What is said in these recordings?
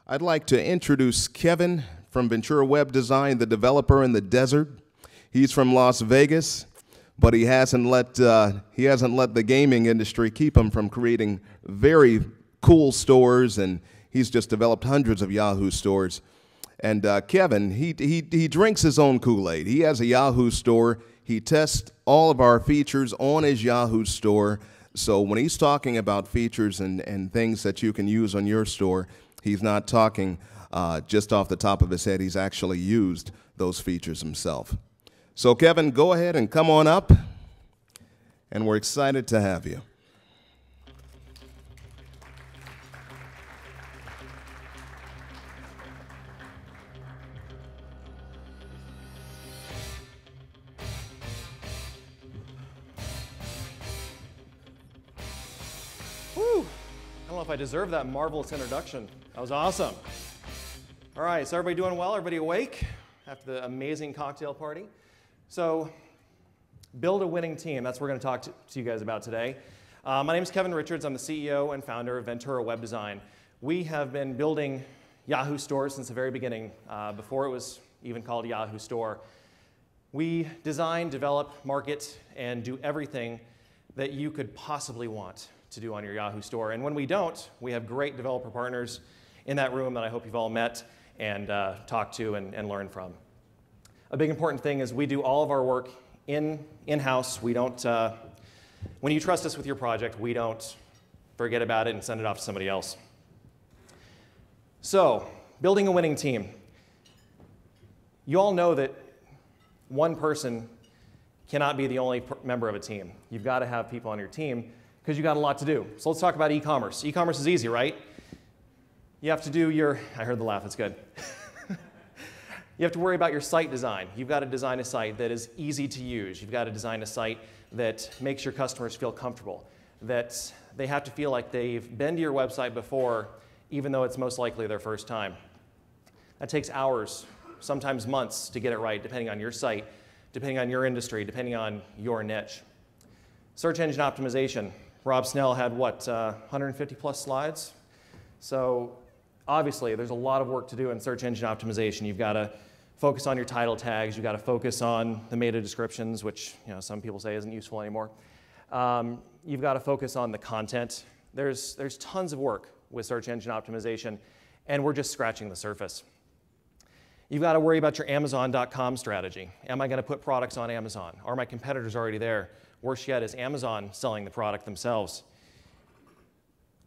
I'd like to introduce Kevin from Ventura Web Design, the developer in the desert. He's from Las Vegas, but he hasn't let the gaming industry keep him from creating very cool stores, and he's just developed hundreds of Yahoo stores. And Kevin, he drinks his own Kool-Aid. He has a Yahoo store. He tests all of our features on his Yahoo store. So when he's talking about features and things that you can use on your store, he's not talking just off the top of his head. He's actually used those features himself. So Kevin, go ahead and come on up, and we're excited to have you. Whew. I don't know if I deserve that marvelous introduction. That was awesome. All right, so everybody doing well? Everybody awake after the amazing cocktail party? So, build a winning team. That's what we're going to talk to you guys about today. My name is Kevin Richards. I'm the CEO and founder of Ventura Web Design. We have been building Yahoo stores since the very beginning, before it was even called Yahoo Store. We design, develop, market, and do everything that you could possibly want to do on your Yahoo store. And when we don't, we have great developer partners in that room that I hope you've all met and talked to and learned from. A big important thing is we do all of our work in-house. We don't, when you trust us with your project, we don't forget about it and send it off to somebody else. So, building a winning team. You all know that one person cannot be the only member of a team. You've got to have people on your team because you've got a lot to do. So let's talk about e-commerce. E-commerce is easy, right? You have to do your, I heard the laugh, it's good. You have to worry about your site design. You've got to design a site that is easy to use. You've got to design a site that makes your customers feel comfortable, that they have to feel like they've been to your website before, even though it's most likely their first time. That takes hours, sometimes months to get it right, depending on your site, depending on your industry, depending on your niche. Search engine optimization. Rob Snell had, what, 150 plus slides? So obviously, there's a lot of work to do in search engine optimization. You've got to focus on your title tags. You've got to focus on the meta descriptions, which some people say isn't useful anymore. You've got to focus on the content. There's tons of work with search engine optimization, and we're just scratching the surface. You've got to worry about your Amazon.com strategy. Am I going to put products on Amazon? Are my competitors already there? Worse yet, is Amazon selling the product themselves?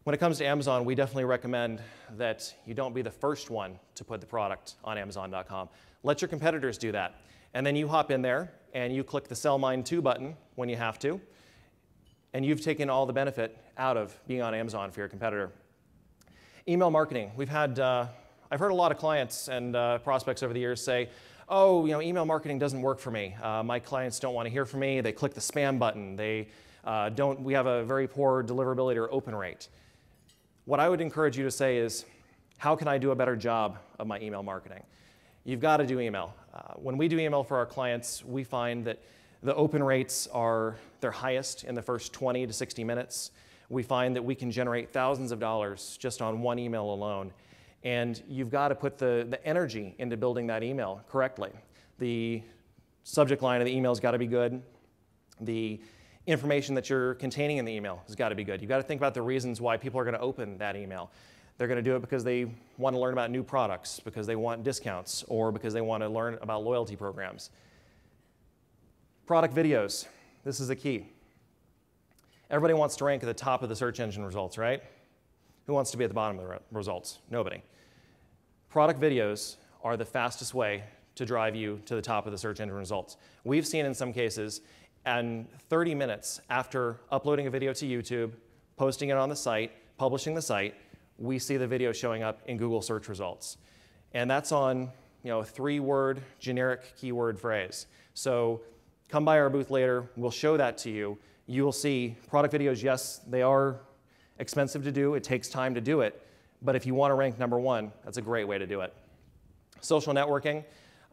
When it comes to Amazon, we definitely recommend that you don't be the first one to put the product on Amazon.com. Let your competitors do that. And then you hop in there and you click the Sell Mine To button when you have to, and you've taken all the benefit out of being on Amazon for your competitor. Email marketing. I've heard a lot of clients and prospects over the years say, oh, email marketing doesn't work for me. My clients don't want to hear from me. They click the spam button. We have a very poor deliverability or open rate. What I would encourage you to say is, how can I do a better job of my email marketing? You've got to do email. When we do email for our clients, we find that the open rates are their highest in the first 20 to 60 minutes. We find that we can generate thousands of dollars just on one email alone. And you've got to put the energy into building that email correctly. The subject line of the email has got to be good. The information that you're containing in the email has got to be good. You've got to think about the reasons why people are going to open that email. They're going to do it because they want to learn about new products, because they want discounts, or because they want to learn about loyalty programs. Product videos. This is the key. Everybody wants to rank at the top of the search engine results, right? Who wants to be at the bottom of the results? Nobody. Product videos are the fastest way to drive you to the top of the search engine results. We've seen in some cases, and 30 minutes after uploading a video to YouTube, posting it on the site, publishing the site, we see the video showing up in Google search results. And that's on a 3-word generic keyword phrase. So come by our booth later, we'll show that to you. You will see product videos, yes, they are expensive to do, it takes time to do it, but if you want to rank #1, that's a great way to do it. Social networking.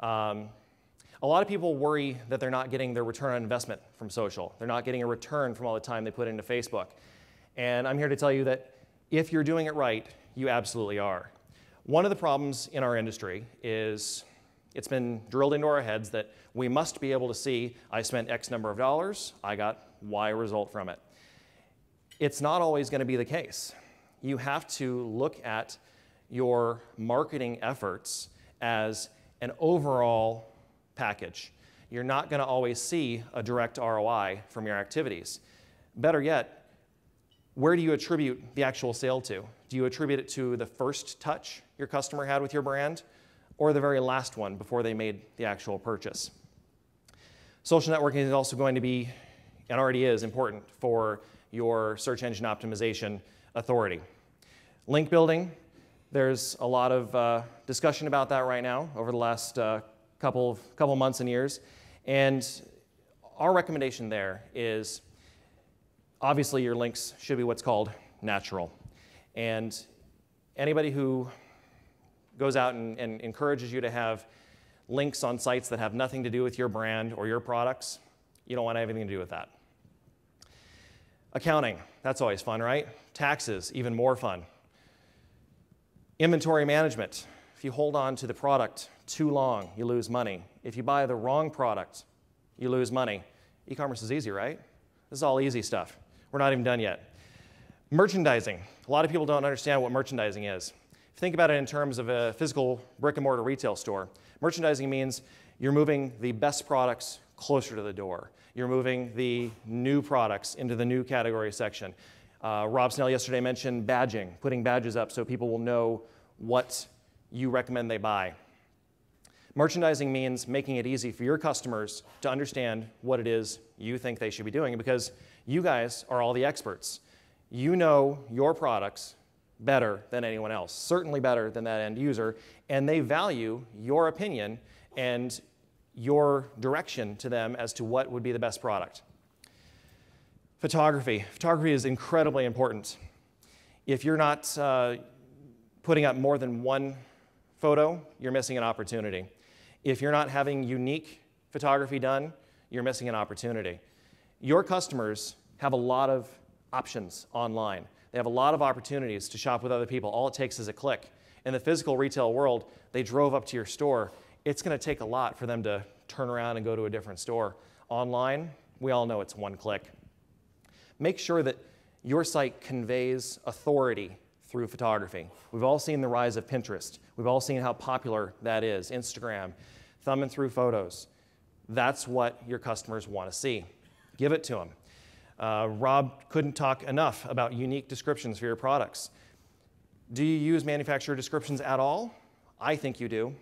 A lot of people worry that they're not getting their return on investment from social. They're not getting a return from all the time they put into Facebook. And I'm here to tell you that if you're doing it right, you absolutely are. One of the problems in our industry is it's been drilled into our heads that we must be able to see, I spent X number of dollars, I got Y result from it. It's not always going to be the case. You have to look at your marketing efforts as an overall package. You're not going to always see a direct ROI from your activities. Better yet, where do you attribute the actual sale to? Do you attribute it to the first touch your customer had with your brand, or the very last one before they made the actual purchase? Social networking is also going to be, and already is, important for your search engine optimization authority. Link building, there's a lot of discussion about that right now over the last couple months and years. And our recommendation there is, obviously your links should be what's called natural. And anybody who goes out and encourages you to have links on sites that have nothing to do with your brand or your products, you don't want anything to do with that. Accounting, that's always fun, right? Taxes, even more fun. Inventory management, if you hold on to the product too long, you lose money. If you buy the wrong product, you lose money. E-commerce is easy, right? This is all easy stuff. We're not even done yet. Merchandising, a lot of people don't understand what merchandising is. If you think about it in terms of a physical brick and mortar retail store, merchandising means you're moving the best products closer to the door. You're moving the new products into the new category section. Rob Snell yesterday mentioned badging, putting badges up so people will know what you recommend they buy. Merchandising means making it easy for your customers to understand what it is you think they should be doing, because you guys are all the experts. You know your products better than anyone else, certainly better than that end user, and they value your opinion and your direction to them as to what would be the best product. Photography. Photography is incredibly important. If you're not putting up more than one photo, you're missing an opportunity. If you're not having unique photography done, you're missing an opportunity. Your customers have a lot of options online. They have a lot of opportunities to shop with other people. All it takes is a click. In the physical retail world, they drove up to your store. It's going to take a lot for them to turn around and go to a different store. Online, we all know it's one click. Make sure that your site conveys authority through photography. We've all seen the rise of Pinterest. We've all seen how popular that is. Instagram, thumbing through photos. That's what your customers want to see. Give it to them. Rob couldn't talk enough about unique descriptions for your products. Do you use manufacturer descriptions at all? I think you do.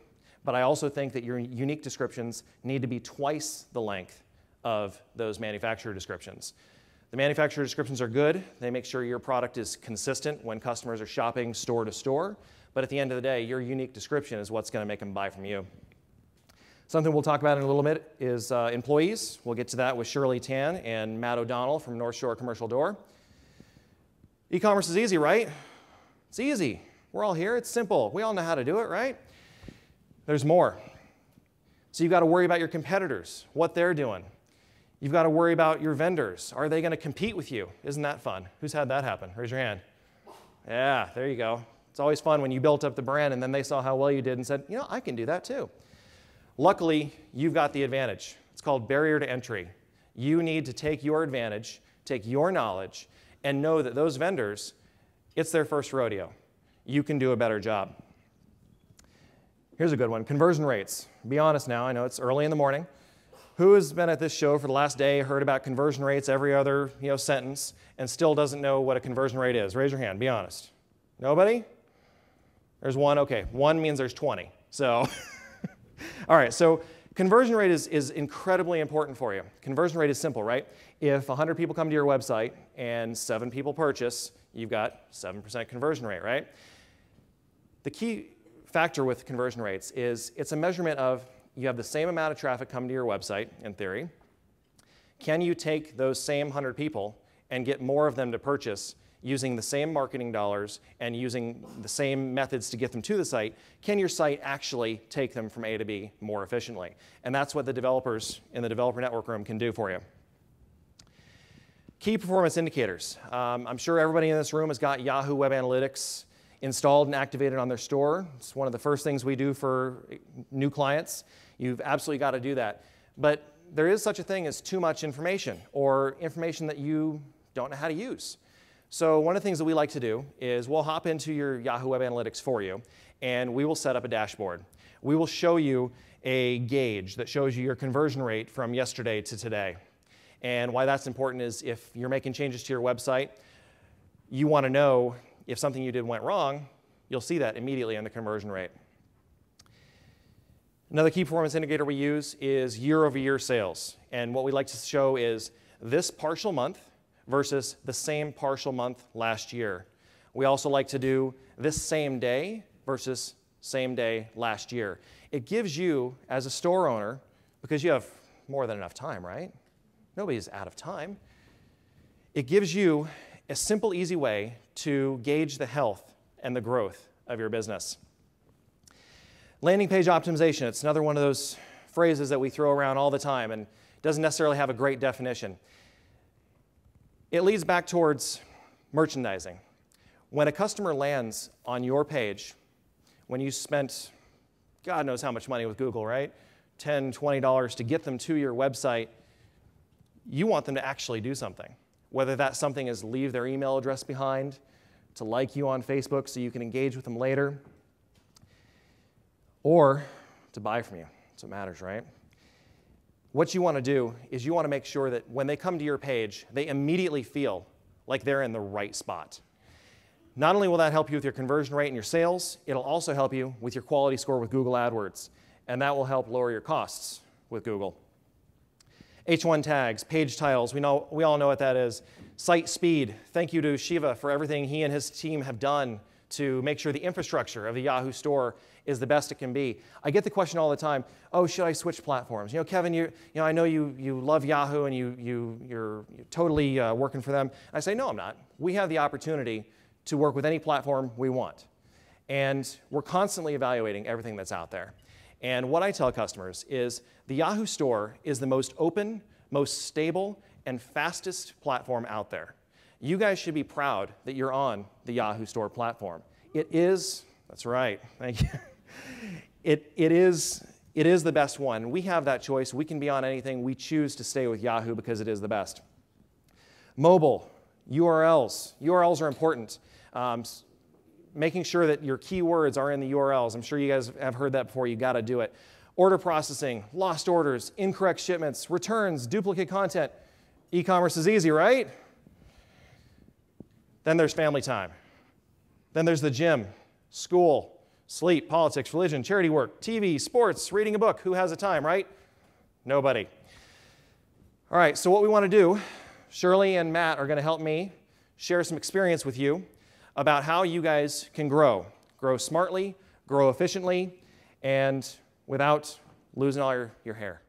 But I also think that your unique descriptions need to be twice the length of those manufacturer descriptions. The manufacturer descriptions are good. They make sure your product is consistent when customers are shopping store to store. But at the end of the day, your unique description is what's going to make them buy from you. Something we'll talk about in a little bit is employees. We'll get to that with Shirley Tan and Matt O'Donnell from North Shore Commercial Door. E-commerce is easy, right? It's easy. We're all here. It's simple. We all know how to do it, right? There's more. So you've got to worry about your competitors, what they're doing. You've got to worry about your vendors. Are they going to compete with you? Isn't that fun? Who's had that happen? Raise your hand. Yeah, there you go. It's always fun when you built up the brand and then they saw how well you did and said, you know, I can do that too. Luckily, you've got the advantage. It's called barrier to entry. You need to take your advantage, take your knowledge, and know that those vendors, it's their first rodeo. You can do a better job. Here's a good one, conversion rates. Be honest now, I know it's early in the morning. Who has been at this show for the last day, heard about conversion rates every other sentence, and still doesn't know what a conversion rate is? Raise your hand, be honest. Nobody? There's one, okay. One means there's 20, so. All right, so conversion rate is incredibly important for you. Conversion rate is simple, right? If 100 people come to your website and 7 people purchase, you've got 7% conversion rate, right? The key factor with conversion rates is it's a measurement of you have the same amount of traffic come to your website, in theory. Can you take those same 100 people and get more of them to purchase using the same marketing dollars and using the same methods to get them to the site? Can your site actually take them from A to B more efficiently? And that's what the developers in the developer network room can do for you. Key performance indicators. I'm sure everybody in this room has got Yahoo Web Analytics installed and activated on their store. It's one of the first things we do for new clients. You've absolutely got to do that. But there is such a thing as too much information or information that you don't know how to use. So one of the things that we like to do is we'll hop into your Yahoo Web Analytics for you, and we will set up a dashboard. We will show you a gauge that shows you your conversion rate from yesterday to today. And why that's important is if you're making changes to your website, you want to know if something you did went wrong, you'll see that immediately in the conversion rate. Another key performance indicator we use is year-over-year sales. And what we like to show is this partial month versus the same partial month last year. We also like to do this same day versus same day last year. It gives you, as a store owner, because you have more than enough time, right? Nobody's out of time. It gives you a simple, easy way to gauge the health and the growth of your business. Landing page optimization, it's another one of those phrases that we throw around all the time and doesn't necessarily have a great definition. It leads back towards merchandising. When a customer lands on your page, when you spent God knows how much money with Google, right? $10, $20 to get them to your website, you want them to actually do something. Whether that something is leave their email address behind, to like you on Facebook so you can engage with them later, or to buy from you. That's what matters, right? What you want to do is you want to make sure that when they come to your page, they immediately feel like they're in the right spot. Not only will that help you with your conversion rate and your sales, it'll also help you with your quality score with Google AdWords, and that will help lower your costs with Google. H1 tags, page titles, we all know what that is. Site speed, thank you to Shiva for everything he and his team have done to make sure the infrastructure of the Yahoo store is the best it can be. I get the question all the time, oh, should I switch platforms? You know, Kevin, I know you love Yahoo and you're totally working for them. I say, no, I'm not. We have the opportunity to work with any platform we want. And we're constantly evaluating everything that's out there. And what I tell customers is the Yahoo store is the most open, most stable, and fastest platform out there. You guys should be proud that you're on the Yahoo store platform. It is, that's right, thank you. It is the best one. We have that choice. We can be on anything. We choose to stay with Yahoo because it is the best. Mobile, URLs. URLs are important. Making sure that your keywords are in the URLs. I'm sure you guys have heard that before. You got to do it. Order processing, lost orders, incorrect shipments, returns, duplicate content. E-commerce is easy, right? Then there's family time. Then there's the gym, school, sleep, politics, religion, charity work, TV, sports, reading a book. Who has the time, right? Nobody. All right, so what we want to do, Shirley and Matt are going to help me share some experience with you about how you guys can grow. Grow smartly, grow efficiently, and without losing all your hair.